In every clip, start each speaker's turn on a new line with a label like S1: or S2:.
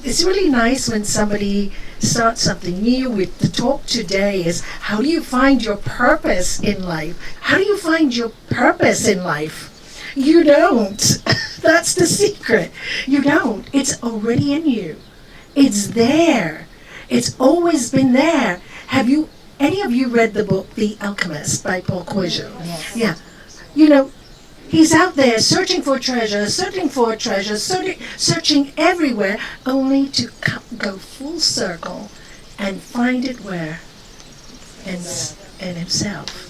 S1: It's really nice when somebody starts something new. With the talk today is, how do you find your purpose in life? How do you find your purpose in life? You don't. That's the secret. You don't. It's already in you. It's there. It's always been there. Have you, any of you read the book The Alchemist by Paul Coelho?
S2: Yes.
S1: Yeah. You know, he's out there searching for treasure, searching everywhere, only to go full circle and find it where? In himself.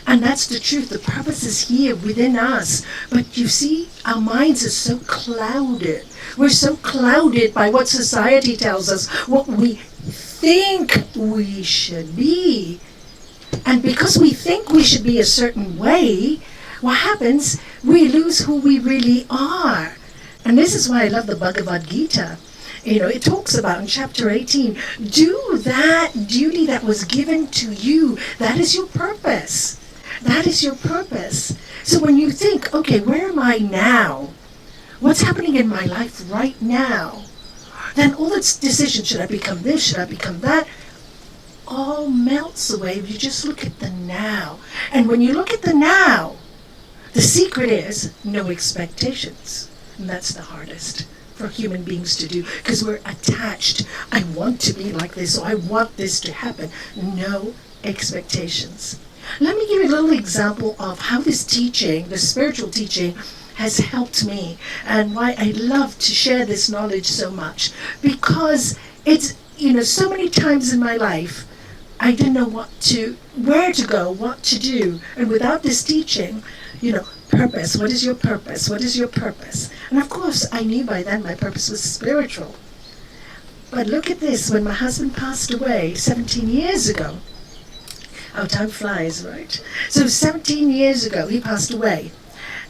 S1: And that's the truth. The purpose is here within us. But you see, our minds are so clouded. We're so clouded by what society tells us, what we think we should be. And because we think we should be a certain way, what happens? We lose who we really are. And this is why I love the Bhagavad Gita. You know, it talks about in chapter 18, do that duty that was given to you. That is your purpose. That is your purpose. So when you think, okay, where am I now? What's happening in my life right now? Then all the decisions, should I become this, should I become that, all melts away if you just look at the now. And when you look at the now, the secret is no expectations. And that's the hardest for human beings to do, because we're attached. I want to be like this, or I want this to happen. No expectations. Let me give you a little example of how this teaching, the spiritual teaching, has helped me, and why I love to share this knowledge so much. Because it's, so many times in my life, I didn't know where to go, what to do. And without this teaching, purpose, what is your purpose? What is your purpose? And of course, I knew by then my purpose was spiritual. But look at this, when my husband passed away 17 years ago, how time flies, right? So 17 years ago, he passed away.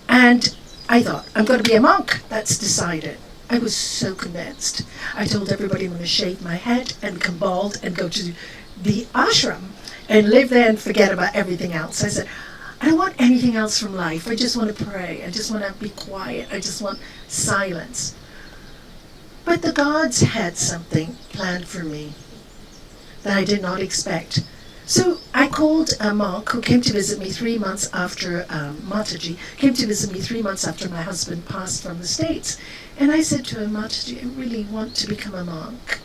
S1: And I thought, I'm going to be a monk. That's decided. I was so convinced. I told everybody I'm going to shave my head and become bald and go to the ashram and live there and forget about everything else. I said, I don't want anything else from life. I just want to pray. I just want to be quiet. I just want silence. But the gods had something planned for me that I did not expect. So I called a monk who came to visit me 3 months after, Mataji, came to visit me 3 months after my husband passed from the States. And I said to her, Mataji, I really want to become a monk.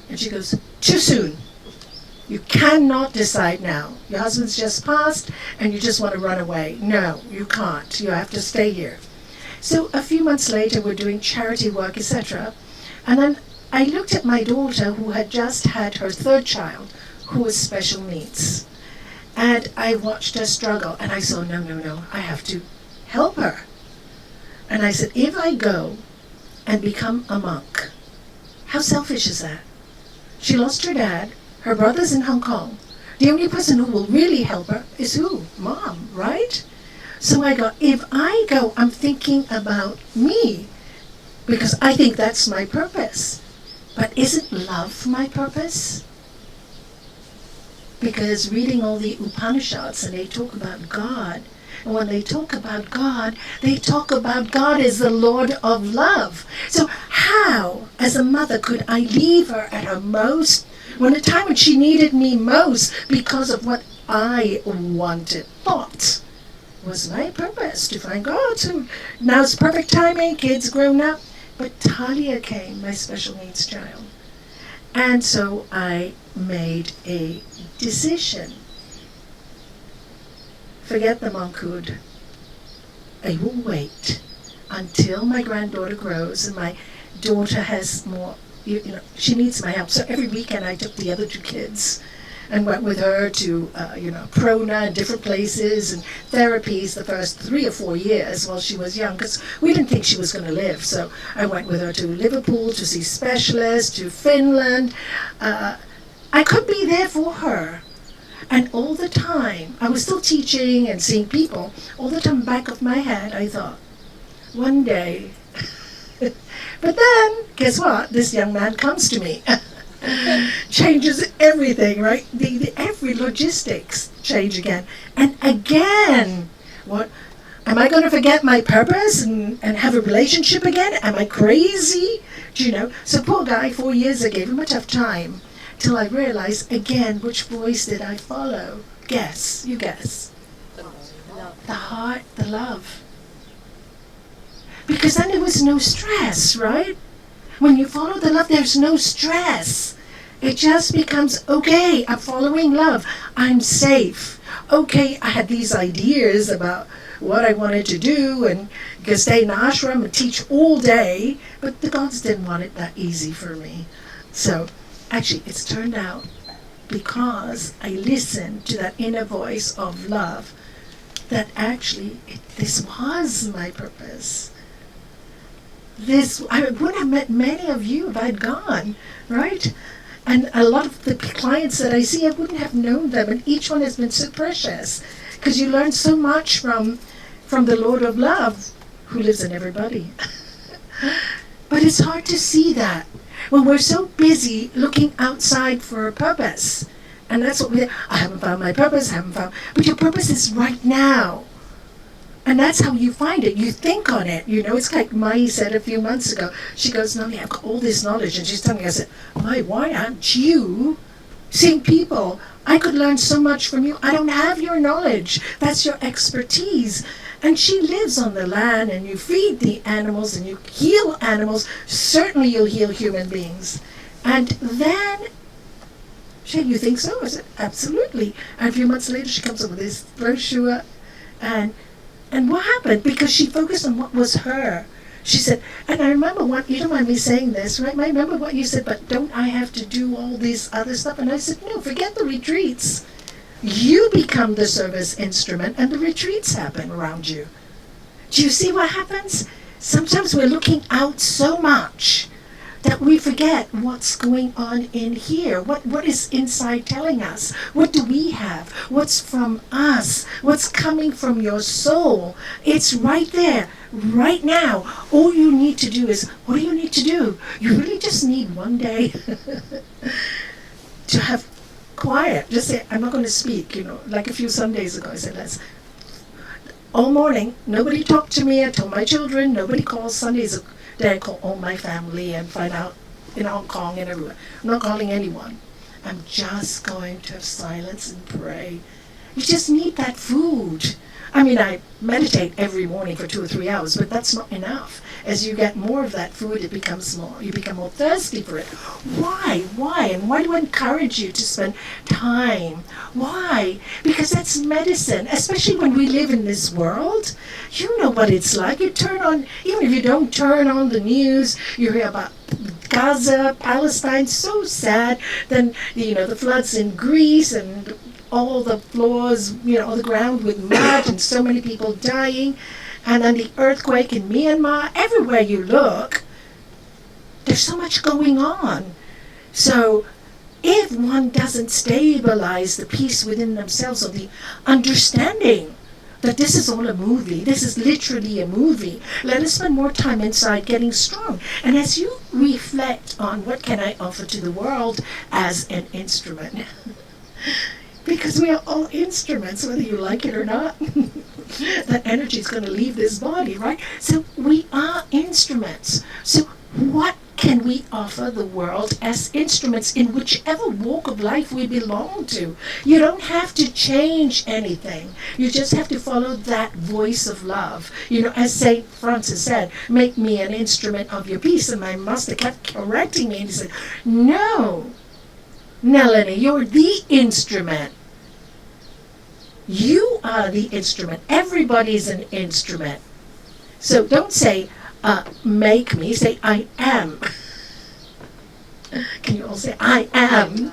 S1: And she goes, too soon. You cannot decide now. Your husband's just passed and you just want to run away. No, you can't. You have to stay here. So a few months later, we're doing charity work, etc. And then I looked at my daughter, who had just had her third child, who was special needs. And I watched her struggle, and I saw, no, I have to help her. And I said, if I go and become a monk, how selfish is that? She lost her dad, her brother's in Hong Kong. The only person who will really help her is who? Mom, right? So I go, if I go, I'm thinking about me, because I think that's my purpose. But isn't love my purpose? Because reading all the Upanishads, and they talk about God, and when they talk about God as the Lord of love. So how, as a mother, could I leave her at her most, when the time when she needed me most, because of what I wanted, thought was my purpose, to find God. So now it's perfect timing, kids grown up. But Talia came, my special needs child. And so I made a decision. Forget the monkhood. I will wait until my granddaughter grows and my daughter has more, she needs my help. So every weekend I took the other 2 kids and went with her to, Prona and different places and therapies the first 3 or 4 years while she was young, because we didn't think she was going to live. So I went with her to Liverpool to see specialists, to Finland. I could be there for her. And all the time, I was still teaching and seeing people. All the time, back of my head, I thought, one day. But then, guess what? This young man comes to me. Changes everything, right? Every logistics change again. And again, what? Am I going to forget my purpose and have a relationship again? Am I crazy? Do you know? So poor guy, 4 years ago, gave him a tough time till I realized again which voice did I follow. Guess. You guess. The heart, the love. Because then there was no stress, right? When you follow the love, there's no stress. It just becomes, okay, I'm following love. I'm safe. Okay, I had these ideas about what I wanted to do and stay in the ashram and teach all day, but the gods didn't want it that easy for me. So actually, it's turned out because I listened to that inner voice of love that actually this was my purpose. I wouldn't have met many of you if I'd gone, right? And a lot of the clients that I see, I wouldn't have known them, and each one has been so precious because you learn so much from the Lord of Love, who lives in everybody. But it's hard to see that when we're so busy looking outside for a purpose. And that's what I haven't found my purpose, but your purpose is right now. And that's how you find it. You think on it. You know, it's like Mai said a few months ago. She goes, Nalanie, I've got all this knowledge. And she's telling me, I said, Mai, why aren't you seeing people? I could learn so much from you. I don't have your knowledge. That's your expertise. And she lives on the land, and you feed the animals, and you heal animals. Certainly you'll heal human beings. And then, she, you think so? I said, absolutely. And a few months later, she comes up with this brochure, and what happened? Because she focused on what was her. She said, and I remember what, you don't mind me saying this, right? I remember what you said, but don't I have to do all this other stuff? And I said, no, forget the retreats. You become the service instrument, and the retreats happen around you. Do you see what happens? Sometimes we're looking out so much that we forget what's going on in here. What is inside telling us? What do we have? What's from us? What's coming from your soul? It's right there, right now. All you need to do is, what do you need to do? You really just need one day to have quiet. Just say, I'm not going to speak, like a few Sundays ago I said, all morning, nobody talked to me. I told my children, nobody calls. Sundays day I call all my family and find out in Hong Kong and everywhere. I'm not calling anyone. I'm just going to have silence and pray. You just need that food. I mean, I meditate every morning for 2 or 3 hours, but that's not enough. As you get more of that food, you become more thirsty for it. Why? And why do I encourage you to spend time? Why? Because that's medicine, especially when we live in this world. You know what it's like. You turn on, even if you don't turn on the news, you hear about Gaza, Palestine, so sad. Then, the floods in Greece and all the floors, all the ground with mud and so many people dying. And then the earthquake in Myanmar. Everywhere you look, there's so much going on. So if one doesn't stabilize the peace within themselves, or the understanding that this is all a movie, this is literally a movie, let us spend more time inside getting strong. And as you reflect on what can I offer to the world as an instrument, because we are all instruments, whether you like it or not. That energy is going to leave this body, right? So we are instruments. So what can we offer the world as instruments in whichever walk of life we belong to? You don't have to change anything. You just have to follow that voice of love. As St. Francis said, make me an instrument of your peace. And my master kept correcting me, and he said, no, Nalanie, you're the instrument. You are the instrument. Everybody's an instrument. So don't say, make me. Say, I am. Can you all say, I am?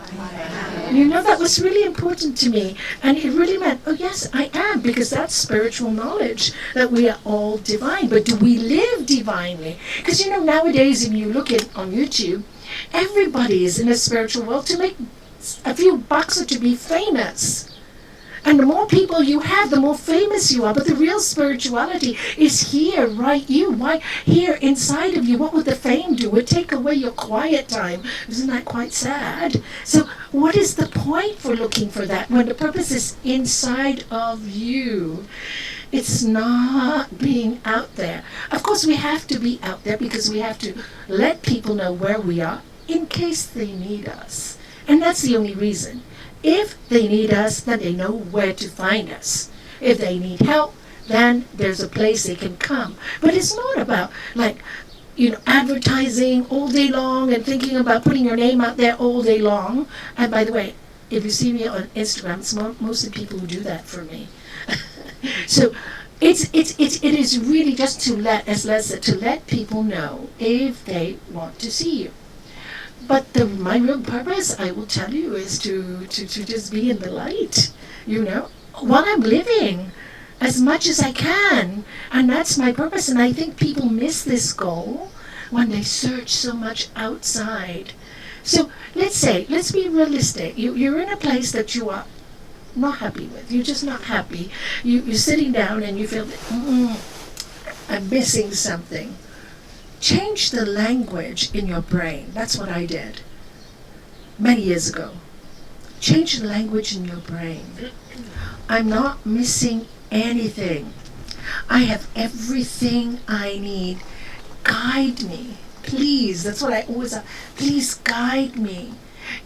S1: That was really important to me. And it really meant, oh yes, I am. Because that's spiritual knowledge, that we are all divine. But do we live divinely? Because, nowadays, if you look on YouTube, everybody is in a spiritual world to make a few bucks or to be famous. And the more people you have, the more famous you are. But the real spirituality is here, right? Why here inside of you? What would the fame do? It would take away your quiet time. Isn't that quite sad? So what is the point for looking for that when the purpose is inside of you? It's not being out there. Of course, we have to be out there because we have to let people know where we are in case they need us. And that's the only reason. If they need us, then they know where to find us. If they need help, then there's a place they can come. But it's not about, like, advertising all day long and thinking about putting your name out there all day long. And by the way, if you see me on Instagram, it's mostly people who do that for me. So it is really just to let, as Les said, to let people know if they want to see you. But my real purpose, I will tell you, is to just be in the light, while I'm living as much as I can. And that's my purpose. And I think people miss this goal when they search so much outside. So let's be realistic. You're in a place that you are not happy with. You're just not happy. You're sitting down and you feel that, I'm missing something. Change the language in your brain. That's what I did many years ago. Change the language in your brain. I'm not missing anything. I have everything I need. Guide me, please. That's what I always say. Please guide me.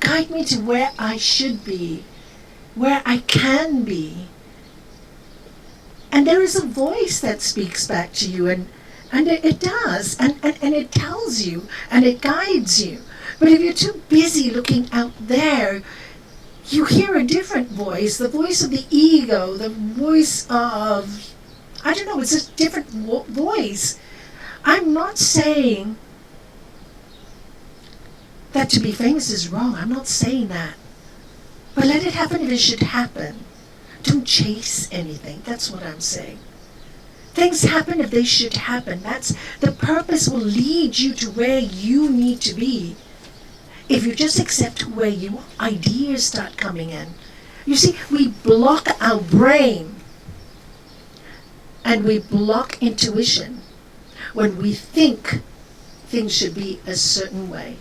S1: Guide me to where I should be, where I can be. And there is a voice that speaks back to you, and it does, and it tells you, and it guides you. But if you're too busy looking out there, you hear a different voice, the voice of the ego, the voice of, I don't know, it's a different voice. I'm not saying that to be famous is wrong. I'm not saying that. But let it happen if it should happen. Don't chase anything. That's what I'm saying. Things happen if they should happen. That's the purpose will lead you to where you need to be. If you just accept where you are, ideas start coming in. You see, we block our brain and we block intuition when we think things should be a certain way.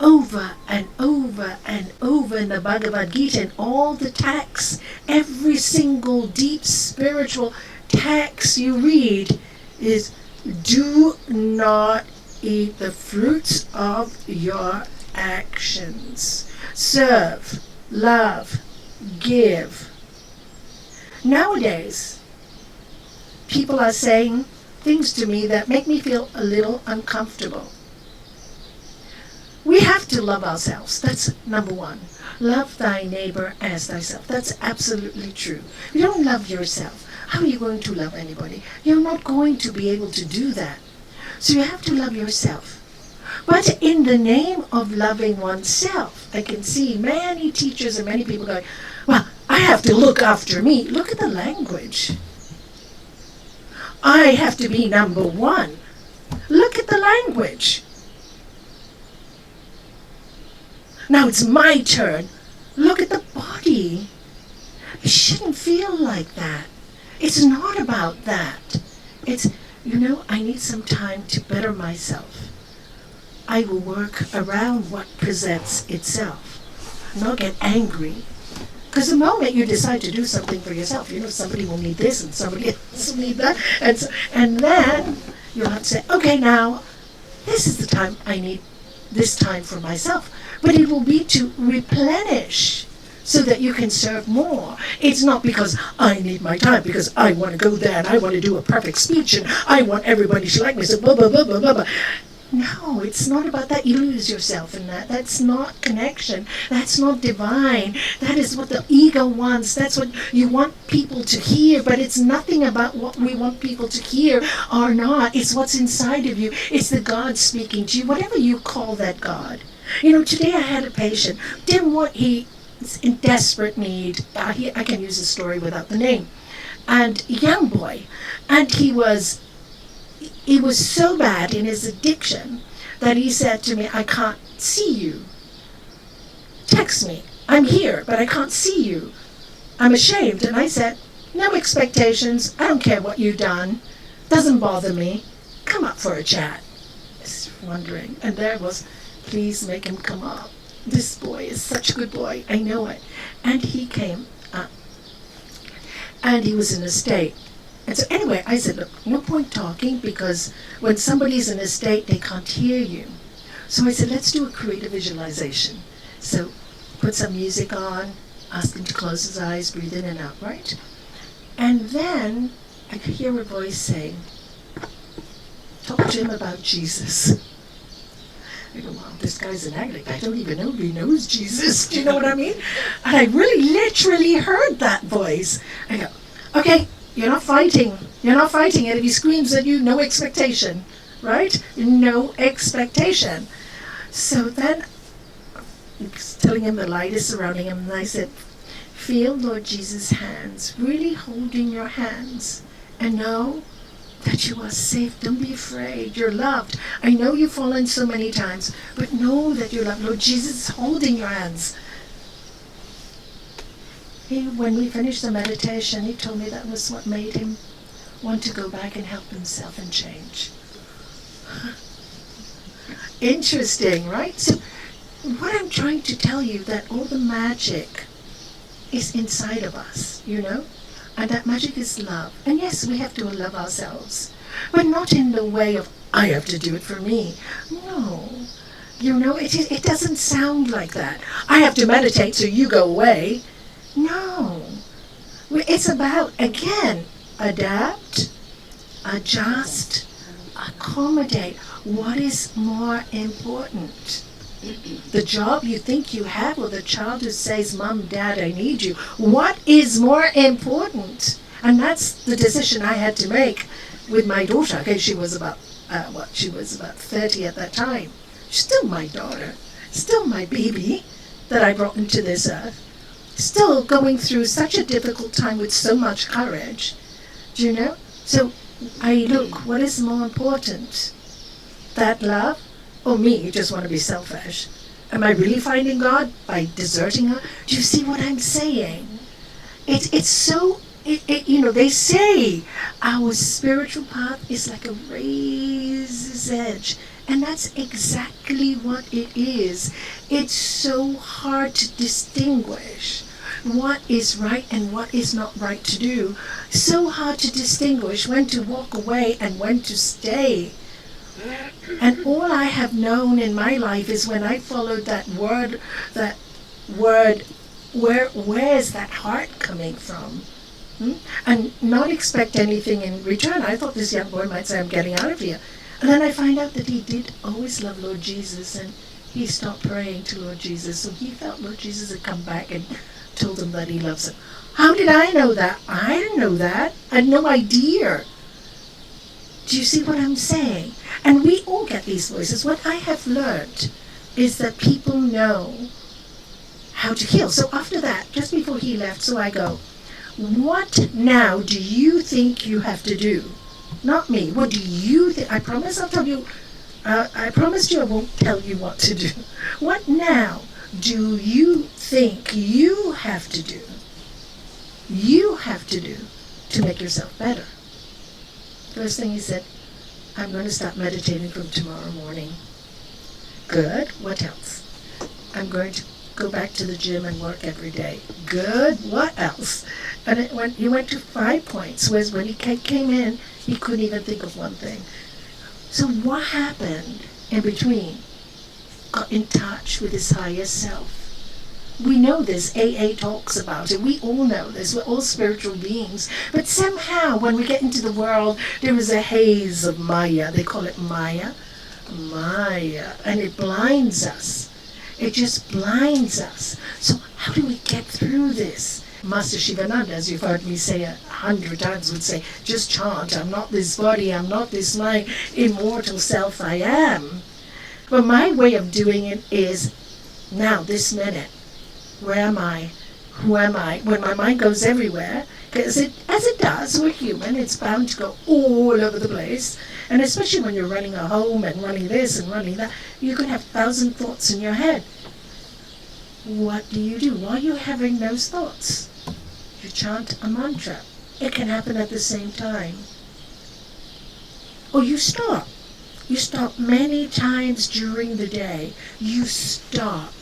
S1: Over and over and over in the Bhagavad Gita and all the texts, every single deep spiritual text you read is, do not eat the fruits of your actions. Serve, love, give. Nowadays, people are saying things to me that make me feel a little uncomfortable. We have to love ourselves. That's number one. Love thy neighbor as thyself. That's absolutely true. If you don't love yourself, how are you going to love anybody? You're not going to be able to do that. So you have to love yourself. But in the name of loving oneself, I can see many teachers and many people going, well, I have to look after me. Look at the language. I have to be number one. Look at the language. Now it's my turn. Look at the body. It shouldn't feel like that. It's not about that. It's, I need some time to better myself. I will work around what presents itself, not get angry. Because the moment you decide to do something for yourself, somebody will need this and somebody else will need that. And then you'll have to say, okay, now, this is the time I need this time for myself. But it will be to replenish so that you can serve more. It's not because I need my time, because I want to go there and I want to do a perfect speech and I want everybody to like me, so blah, blah, blah, blah, blah, blah. No, it's not about that. You lose yourself in that. That's not connection. That's not divine. That is what the ego wants. That's what you want people to hear, but it's nothing about what we want people to hear or not. It's what's inside of you. It's the God speaking to you, whatever you call that God. Today I had a patient, he's in desperate need. I can use a story without the name. And a young boy, and he was so bad in his addiction that he said to me, I can't see you. Text me. I'm here, but I can't see you. I'm ashamed. And I said, no expectations. I don't care what you've done. Doesn't bother me. Come up for a chat. I was wondering. And there was, please make him come up. This boy is such a good boy. I know it. And he came up. and he was in a state. And so anyway, I said, look, no point talking, because when somebody's in a state, they can't hear you. So I said, let's do a creative visualization. So put some music on, ask him to close his eyes, breathe in and out, right? And then I could hear a voice saying, talk to him about Jesus. I go, wow, this guy's an addict. I don't even know if he knows Jesus. Do you know what I mean? And I really literally heard that voice. I go, okay, you're not fighting. You're not fighting it. If he screams at you, no expectation, right? No expectation. So then, I was telling him the light is surrounding him, and I said, feel Lord Jesus' hands, really holding your hands, and know that you are safe. Don't be afraid. You're loved. I know you've fallen so many times, but know that you're loved. Lord Jesus is holding your hands. When we finished the meditation, he told me that was what made him want to go back and help himself and change. Interesting, right? So what I'm trying to tell you, that all the magic is inside of us, you know? And that magic is love. And yes, we have to love ourselves, but not in the way of, I have to do it for me. No. You know, it doesn't sound like that. I have to meditate so you go away. No. It's about, again, adapt, adjust, accommodate. What is more important? The job you think you have, or the child who says, Mom, Dad, I need you? What is more important? And that's the decision I had to make with my daughter. Okay, she was about 30 at that time. She's still my daughter, still my baby that I brought into this earth, still going through such a difficult time with so much courage. Do you know? So I look, what is more important? That love? Or me, you just want to be selfish? Am I really finding God by deserting her? Do you see what I'm saying? It's so, you know, they say our spiritual path is like a razor's edge. And that's exactly what it is. It's so hard to distinguish what is right and what is not right to do. So hard to distinguish when to walk away and when to stay. And all I have known in my life is when I followed that word, where's that heart coming from? And not expect anything in return. I thought this young boy might say, I'm getting out of here. And then I find out that he did always love Lord Jesus, and he stopped praying to Lord Jesus. So he felt Lord Jesus had come back and told him that he loves him. How did I know that? I didn't know that. I had no idea. Do you see what I'm saying? And we all get these voices. What I have learned is that people know how to heal. So after that, just before he left, so I go, what now do you think you have to do? Not me. What do you think? I promise I'll tell you. I promised you I won't tell you what to do. What now do you think you have to do? You have to do to make yourself better. First thing he said, I'm going to start meditating from tomorrow morning. Good. What else? I'm going to go back to the gym and work every day. Good. What else? And he went to 5 points, whereas when he came in, he couldn't even think of one thing. So what happened in between? Got in touch with his higher self. We know this. AA talks about it. We all know this. We're all spiritual beings. But somehow, when we get into the world, there is a haze of Maya. They call it Maya. Maya. And it blinds us. It just blinds us. So how do we get through this? Master Shivananda, as you've heard me say 100 times, would say, just chant, I'm not this body, I'm not this my immortal self, I am. But my way of doing it is, now, this minute, where am I? Who am I? When my mind goes everywhere, because as it does, we're human, it's bound to go all over the place. And especially when you're running a home and running this and running that, you can have 1,000 thoughts in your head. What do you do? While you're having those thoughts, you chant a mantra. It can happen at the same time. Or you stop. You stop many times during the day. You stop.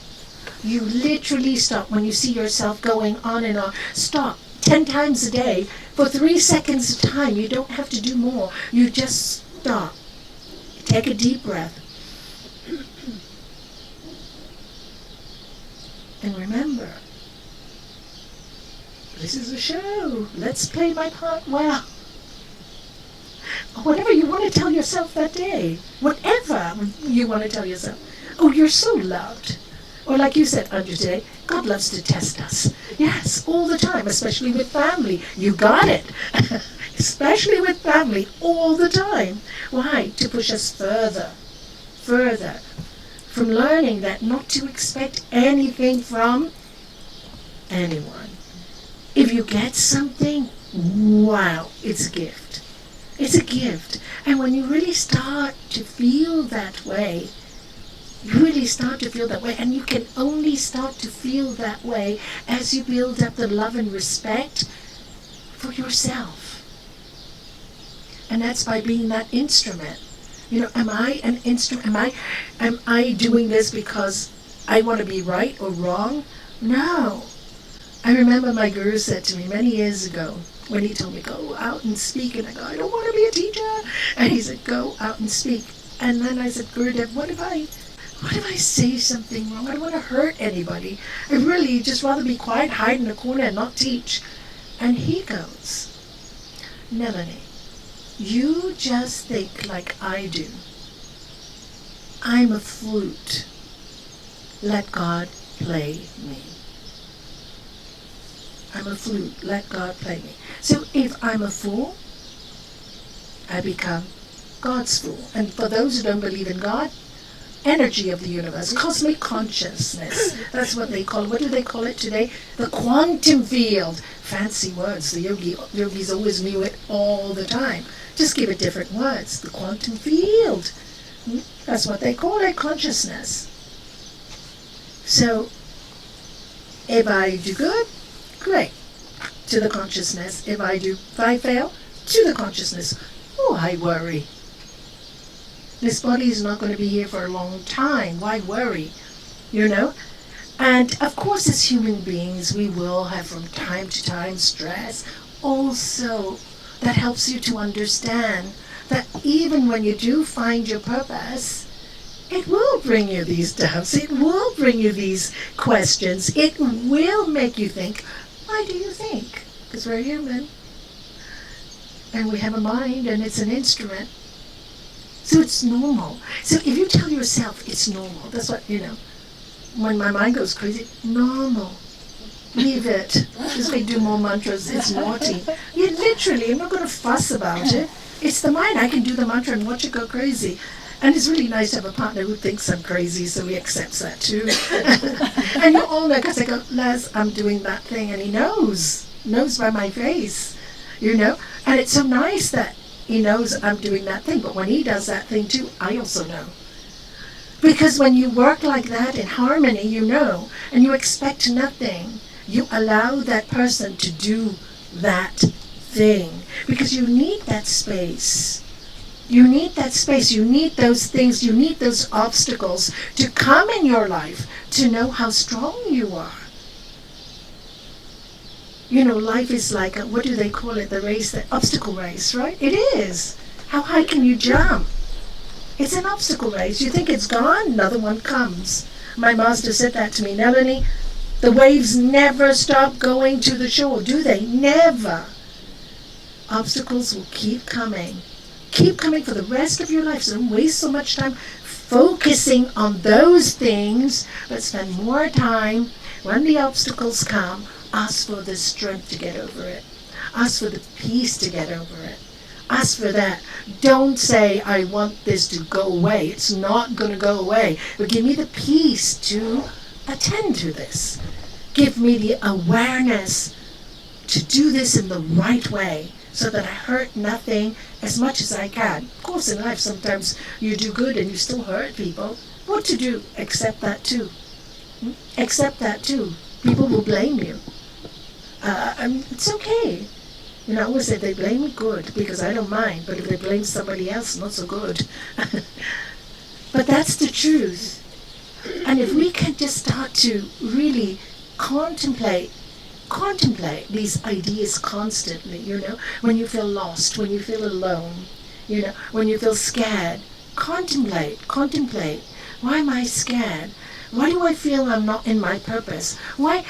S1: You literally stop when you see yourself going on and on. Stop. 10 times a day for 3 seconds of time. You don't have to do more. You just stop. Take a deep breath. And remember, this is a show. Let's play my part well. Whatever you want to tell yourself that day, whatever you want to tell yourself. Oh, you're so loved. Or like you said, Andrew, today, God loves to test us. Yes, all the time, especially with family. You got it. Especially with family, all the time. Why? To push us further from learning that not to expect anything from anyone. If you get something, wow, it's a gift. It's a gift. And when you really start to feel that way, and you can only start to feel that way as you build up the love and respect for yourself. And that's by being that instrument. You know, am I an instrument? Am I doing this because I want to be right or wrong? No. I remember my guru said to me many years ago, when he told me, go out and speak, and I go, I don't want to be a teacher. And he said, go out and speak. And then I said, Gurudev, what if I say something wrong? I don't want to hurt anybody. I really just rather be quiet, hide in a corner and not teach. And he goes, Nalanie, you just think like I do. I'm a flute. Let God play me. I'm a flute. Let God play me. So if I'm a fool, I become God's fool. And for those who don't believe in God, energy of the universe, cosmic consciousness. That's what they call it. What do they call it today? The quantum field. Fancy words. The yogis always knew it all the time. Just give it different words. The quantum field. That's what they call it, consciousness. So, if I do good, great. To the consciousness. If I fail, to the consciousness. Oh, I worry. This body is not going to be here for a long time. Why worry? You know? And of course, as human beings, we will have from time to time stress. Also, that helps you to understand that even when you do find your purpose, it will bring you these doubts. It will bring you these questions. It will make you think, why do you think? Because we're human. And we have a mind, and it's an instrument. So it's normal. So if you tell yourself it's normal, that's what, when my mind goes crazy, normal. Leave it. Just make do more mantras. It's naughty. You literally, I'm not going to fuss about it. It's the mind. I can do the mantra and watch it go crazy. And it's really nice to have a partner who thinks I'm crazy, so he accepts that too. And you all know, because I go, Les, I'm doing that thing, and he knows by my face, And it's so nice that he knows I'm doing that thing, but when he does that thing too, I also know. Because when you work like that in harmony, and you expect nothing, you allow that person to do that thing. Because you need that space. You need that space. You need those things. You need those obstacles to come in your life to know how strong you are. Life is like, what do they call it? The race, the obstacle race, right? It is. How high can you jump? It's an obstacle race. You think it's gone, another one comes. My master said that to me. Nalanie, the waves never stop going to the shore, do they? Never. Obstacles will keep coming. Keep coming for the rest of your life. So don't waste so much time focusing on those things, but spend more time when the obstacles come. Ask for the strength to get over it. Ask for the peace to get over it. Ask for that. Don't say, I want this to go away. It's not going to go away. But give me the peace to attend to this. Give me the awareness to do this in the right way so that I hurt nothing as much as I can. Of course, in life, sometimes you do good and you still hurt people. What to do? Accept that too. Accept that too. People will blame you. It's okay. I always say they blame me good because I don't mind, but if they blame somebody else, not so good. But that's the truth. And if we can just start to really contemplate contemplate these ideas constantly, when you feel lost, when you feel alone, when you feel scared. Contemplate. Why am I scared? Why do I feel I'm not in my purpose? Why?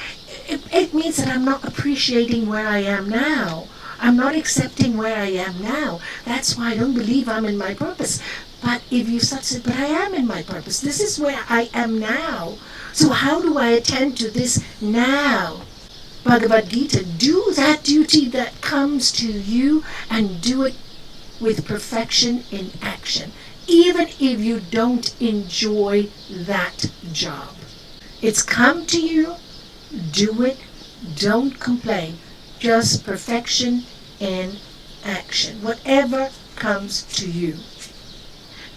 S1: It means that I'm not appreciating where I am now. I'm not accepting where I am now. That's why I don't believe I'm in my purpose. But if you start to say, but I am in my purpose. This is where I am now. So how do I attend to this now? Bhagavad Gita, do that duty that comes to you and do it with perfection in action, even if you don't enjoy that job. It's come to you, do it, don't complain. Just perfection in action, whatever comes to you.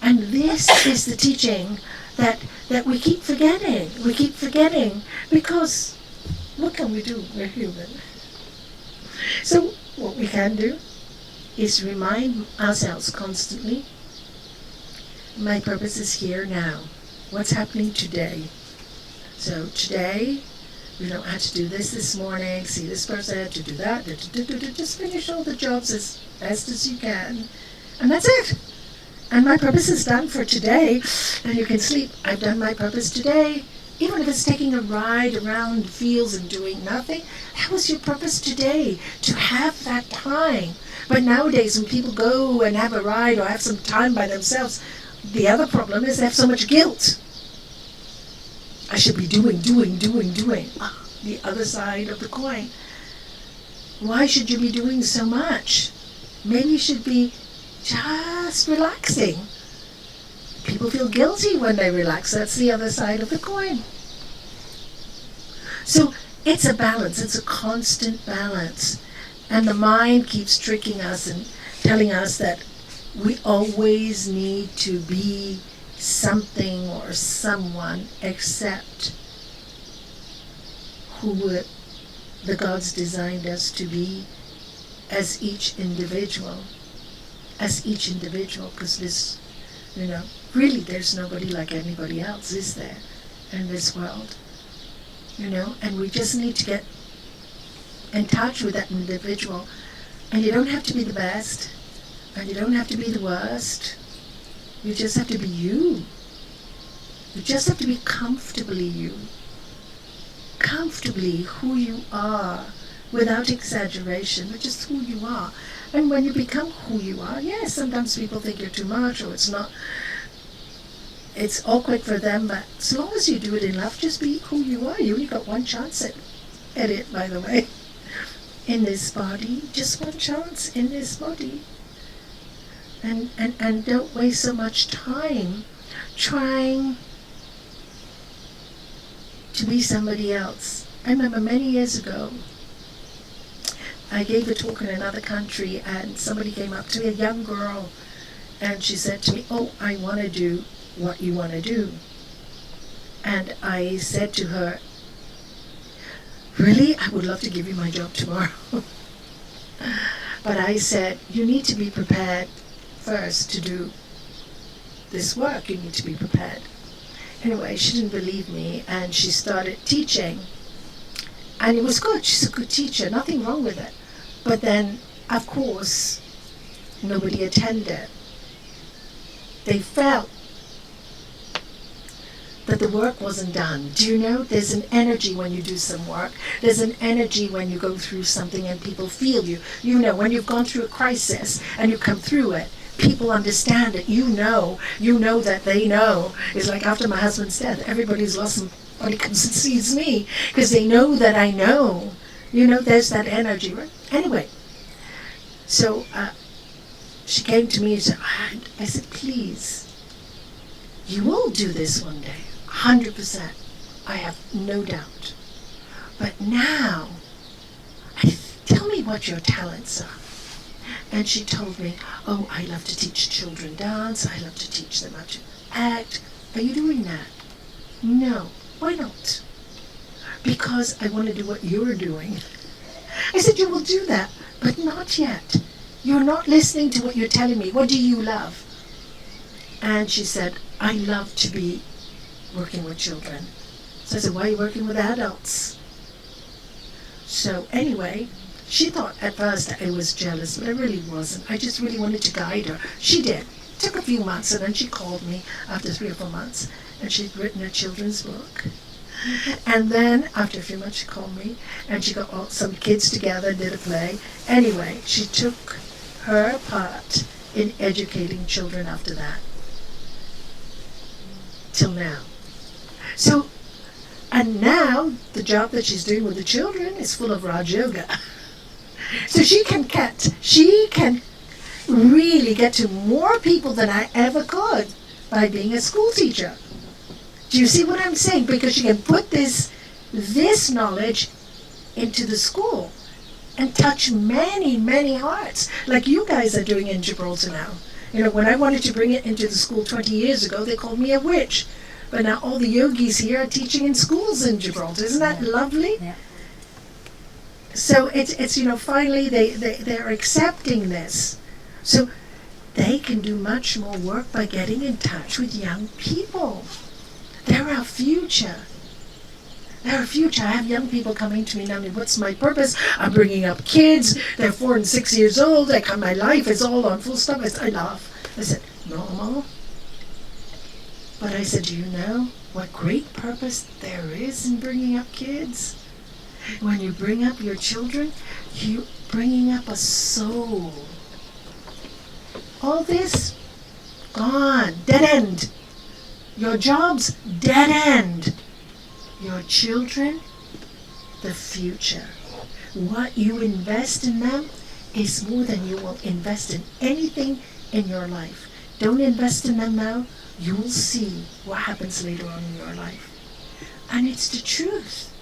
S1: And this is the teaching that we keep forgetting. We keep forgetting because what can we do? We're human. So what we can do is remind ourselves constantly, my purpose is here now. What's happening today? So today, we don't have to do this morning, see this person, to do that, just finish all the jobs as best as you can. And that's it. And my purpose is done for today, and you can sleep. I've done my purpose today. Even if it's taking a ride around fields and doing nothing, that was your purpose today, to have that time. But nowadays, when people go and have a ride or have some time by themselves, the other problem is they have so much guilt. I should be doing. The other side of the coin. Why should you be doing so much? Maybe you should be just relaxing. People feel guilty when they relax. That's the other side of the coin. So it's a balance. It's a constant balance. And the mind keeps tricking us and telling us that we always need to be something or someone except who the gods designed us to be as each individual. Because this, really there's nobody like anybody else, is there, in this world? And we just need to get in touch with that individual. And you don't have to be the best, and you don't have to be the worst. You just have to be you. You just have to be comfortably you. Comfortably who you are, without exaggeration, but just who you are. And when you become who you are, yes, sometimes people think you're too much or it's not. It's awkward for them, but as long as you do it in love, just be who you are. You only got one chance at it, by the way. In this body, just one chance in this body. And don't waste so much time trying to be somebody else. I remember many years ago, I gave a talk in another country, and somebody came up to me, a young girl, and she said to me, "Oh, I want to do what you want to do." And I said to her, "Really? I would love to give you my job tomorrow." But I said, "You need to be prepared first to do this work. You need to be prepared." Anyway, she didn't believe me, and she started teaching. And it was good. She's a good teacher. Nothing wrong with it. But then, of course, nobody attended. They felt that the work wasn't done. Do you know? There's an energy when you do some work. There's an energy when you go through something and people feel you. You know, when you've gone through a crisis and you come through it, people understand it. You know that they know. It's like after my husband's death, everybody's lost somebody comes and sees me because they know that I know. There's that energy, right? Anyway, so she came to me and said, I said, "Please, you will do this one day, 100%. I have no doubt. But now, tell me what your talents are." And she told me, "Oh, I love to teach children dance. I love to teach them how to act." "Are you doing that?" "No." "Why not?" "Because I want to do what you're doing." I said, "You will do that, but not yet. You're not listening to what you're telling me. What do you love?" And she said, "I love to be working with children." So I said, "Why are you working with adults?" So anyway, she thought at first that I was jealous, but I really wasn't. I just really wanted to guide her. She did. It took a few months, and then she called me after 3 or 4 months, and she'd written a children's book. And then after a few months, she called me, and she got some kids together and did a play. Anyway, she took her part in educating children after that, till now. So, and now the job that she's doing with the children is full of Raj Yoga. So she can really get to more people than I ever could by being a school teacher. Do you see what I'm saying? Because she can put this knowledge into the school and touch many, many hearts, like you guys are doing in Gibraltar now. You know, when I wanted to bring it into the school 20 years ago, they called me a witch. But now all the yogis here are teaching in schools in Gibraltar. Isn't that lovely?
S2: Yeah.
S1: So it's you know, finally they're accepting this. So they can do much more work by getting in touch with young people. They're our future. They're our future. I have young people coming to me now, what's my purpose? I'm bringing up kids. They're 4 and 6 years old. My life is all on full stop. I laugh. I said, normal. But I said, do you know what great purpose there is in bringing up kids? When you bring up your children, you're bringing up a soul. All this, gone, dead end. Your job's dead end. Your children, the future. What you invest in them is more than you will invest in anything in your life. Don't invest in them now. You will see what happens later on in your life. And it's the truth.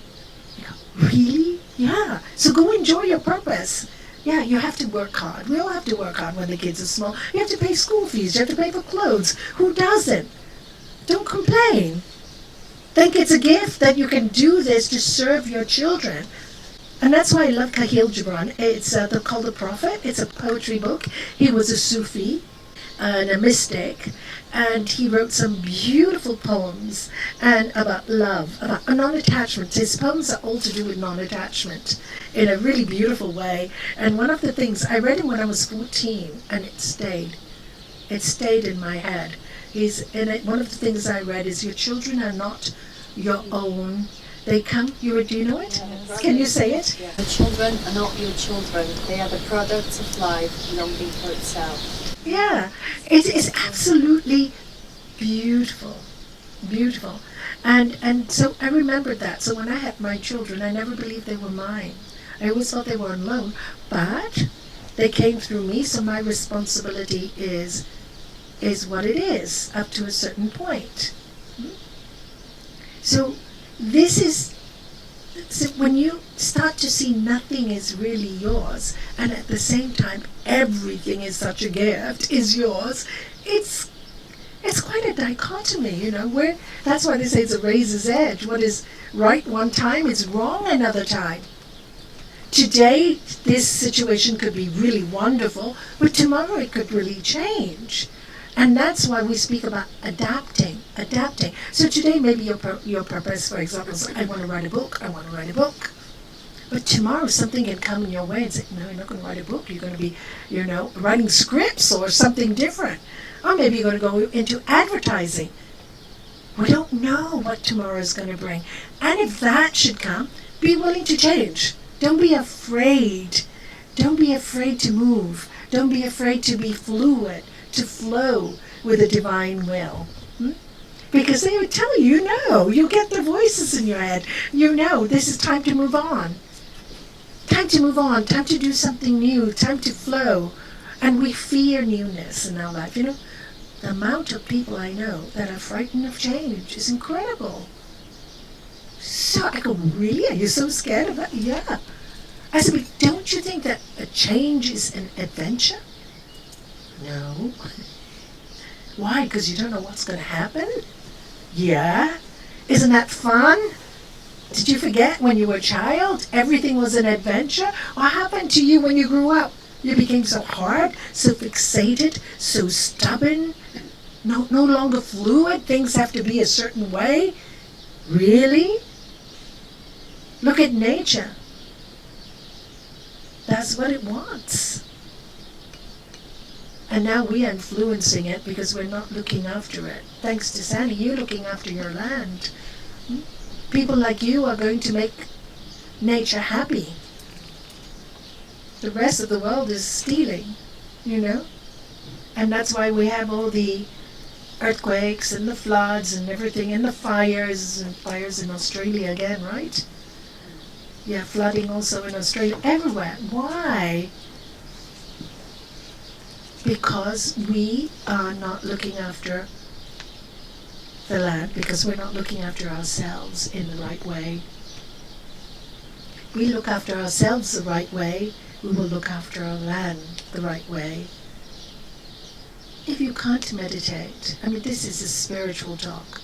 S1: You go, really? Yeah. So go enjoy your purpose. Yeah, you have to work hard. We all have to work hard when the kids are small. You have to pay school fees. You have to pay for clothes. Who doesn't? Don't complain. Think it's a gift that you can do this to serve your children. And that's why I love Khalil Gibran. It's called The Prophet. It's a poetry book. He was a Sufi and a mystic, and he wrote some beautiful poems and about love, about non-attachment. His poems are all to do with non-attachment in a really beautiful way. And one of the things, I read him when I was 14, and it stayed in my head. One of the things I read is, your children are not your own. They come, do you know it? Can you say it?
S2: Yeah. The children are not your children. They are the products of life longing for itself.
S1: Yeah, it is absolutely beautiful, beautiful. And so I remembered that. So when I had my children, I never believed they were mine. I always thought they were on loan, but they came through me, so my responsibility is what it is, up to a certain point. So when you start to see nothing is really yours, and at the same time everything is such a gift, is yours, it's quite a dichotomy, you know, where that's why they say it's a razor's edge. What is right one time is wrong another time. Today this situation could be really wonderful, but tomorrow it could really change. And that's why we speak about adapting. So today maybe your purpose, for example, is, I want to write a book. But tomorrow something can come in your way and say, no, you're not going to write a book. You're going to be, writing scripts or something different. Or maybe you're going to go into advertising. We don't know what tomorrow is going to bring. And if that should come, be willing to change. Don't be afraid. Don't be afraid to move. Don't be afraid to be fluid, to flow with the divine will. Because they would tell you, you get the voices in your head. This is time to move on. Time to move on, time to do something new, time to flow. And we fear newness in our life. The amount of people I know that are frightened of change is incredible. So I go, really? Are you so scared of that? Yeah. I said, but don't you think that a change is an adventure? No. Why? Because you don't know what's going to happen? Yeah. Isn't that fun? Did you forget when you were a child, everything was an adventure? What happened to you when you grew up? You became so hard, so fixated, so stubborn, no longer fluid. Things have to be a certain way. Really? Look at nature. That's what it wants. And now we are influencing it because we're not looking after it. Thanks to Sandy, you're looking after your land. People like you are going to make nature happy. The rest of the world is stealing, you know? And that's why we have all the earthquakes and the floods and everything, and the fires in Australia again, right? Yeah, flooding also in Australia, everywhere. Why? Because we are not looking after the land, because we're not looking after ourselves in the right way. We look after ourselves the right way, we will look after our land the right way. If you can't meditate, I mean, this is a spiritual talk.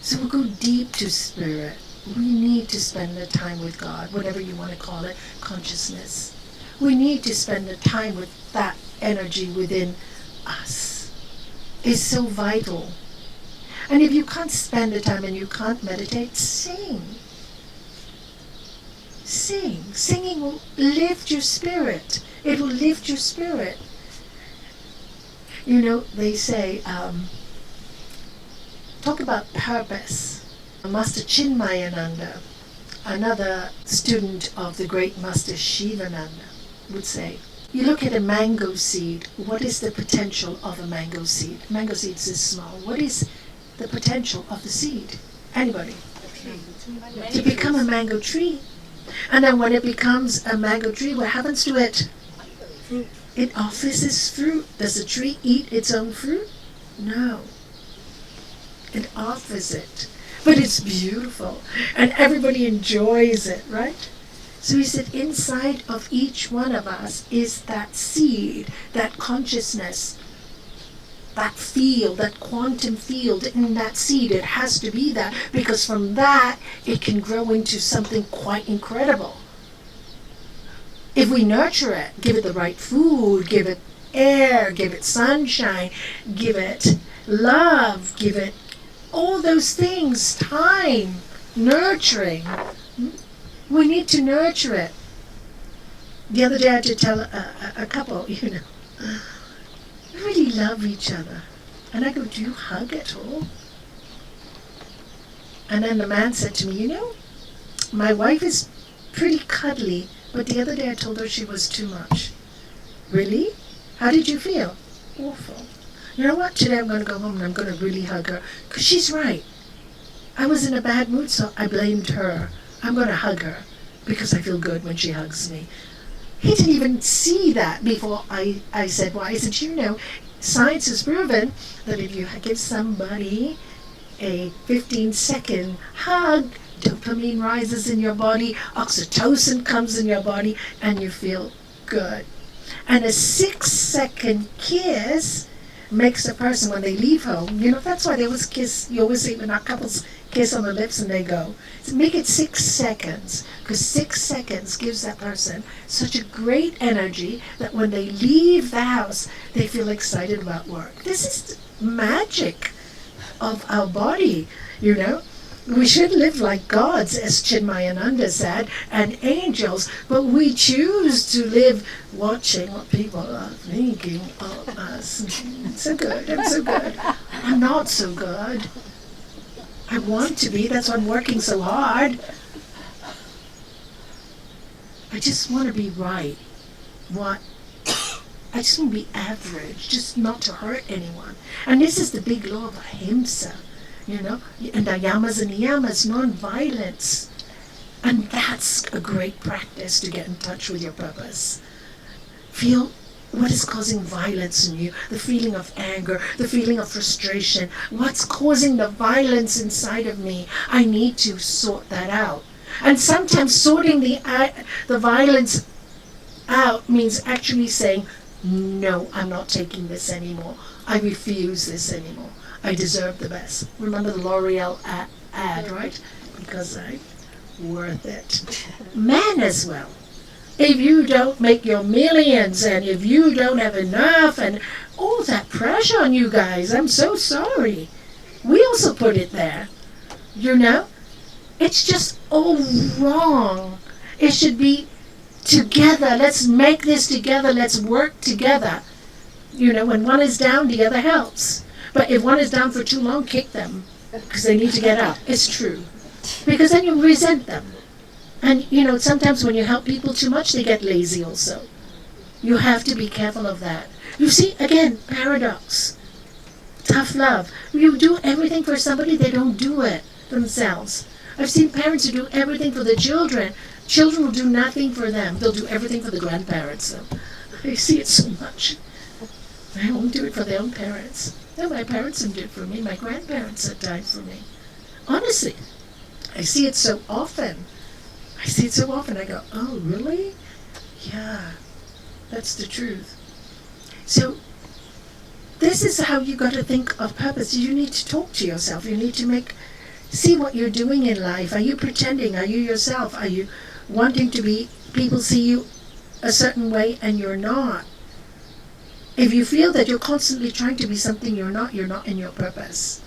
S1: So we'll go deep to spirit. We need to spend the time with God, whatever you want to call it, consciousness. We need to spend the time with that energy within us. It's so vital. And if you can't spend the time and you can't meditate, sing. Sing. Singing will lift your spirit. It will lift your spirit. You know, they say, talk about purpose. Master Chinmayananda, another student of the great Master Shivananda, would say, you look at a mango seed, what is the potential of a mango seed? Mango seeds is small. What is the potential of the seed? Anybody? To become a mango tree. And then when it becomes a mango tree, what happens to it?
S2: Fruit.
S1: It offers its fruit. Does the tree eat its own fruit? No. It offers it. But it's beautiful. And everybody enjoys it, right? So he said, inside of each one of us is that seed, that consciousness, that field, that quantum field in that seed. It has to be that, because from that it can grow into something quite incredible. If we nurture it, give it the right food, give it air, give it sunshine, give it love, give it all those things, time, nurturing. We need to nurture it. The other day I had to tell a couple, you know, really love each other. And I go, do you hug at all? And then the man said to me, you know, my wife is pretty cuddly, but the other day I told her she was too much. Really? How did you feel? Awful. You know what? Today I'm going to go home and I'm going to really hug her. Because she's right. I was in a bad mood, so I blamed her. I'm going to hug her because I feel good when she hugs me. He didn't even see that before I said why. I said, you know, science has proven that if you give somebody a 15-second hug, dopamine rises in your body, oxytocin comes in your body, and you feel good. And a 6-second kiss makes a person, when they leave home, you know, that's why they always kiss, you always see when our couples kiss on the lips and they go. So make it 6 seconds, because 6 seconds gives that person such a great energy that when they leave the house, they feel excited about work. This is magic of our body, you know. We should live like gods, as Chinmayananda said, and angels, but we choose to live watching what people are thinking of us. So good, I'm so good. I'm not so good. I want to be, that's why I'm working so hard. I just want to be right. I just want to be average, just not to hurt anyone. And this is the big law of ahimsa. You know, and the yamas and niyamas, non-violence. And that's a great practice to get in touch with your purpose. Feel what is causing violence in you, the feeling of anger, the feeling of frustration. What's causing the violence inside of me? I need to sort that out. And sometimes sorting the violence out means actually saying, no, I'm not taking this anymore. I refuse this anymore. I deserve the best. Remember the L'Oreal ad, right? Because I'm worth it. Man as well. If you don't make your millions and if you don't have enough and all that pressure on you guys, I'm so sorry. We also put it there. You know? It's just all wrong. It should be Together, let's make this together, let's work together. When one is down, the other helps. But if one is down for too long, kick them, because they need to get up. It's true. Because then you resent them. And, sometimes when you help people too much, they get lazy also. You have to be careful of that. You see, again, paradox. Tough love. You do everything for somebody, they don't do it themselves. I've seen parents who do everything for the children. Children will do nothing for them. They'll do everything for the grandparents. So I see it so much. They won't do it for their own parents. No, my parents didn't do it for me. My grandparents had died for me. Honestly, I see it so often. I go, oh, really? Yeah, that's the truth. So this is how you got to think of purpose. You need to talk to yourself. You need to see what you're doing in life. Are you pretending? Are you yourself? Are you wanting to be, people see you a certain way and you're not? If you feel that you're constantly trying to be something you're not in your purpose.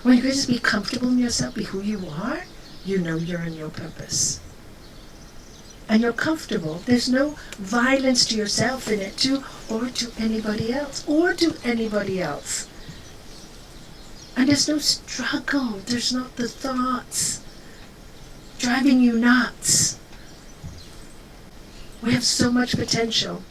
S1: When you just be comfortable in yourself, be who you are, you're in your purpose. And you're comfortable. There's no violence to yourself in it too, or to anybody else. And there's no struggle. There's not the thoughts driving you nuts. We have so much potential.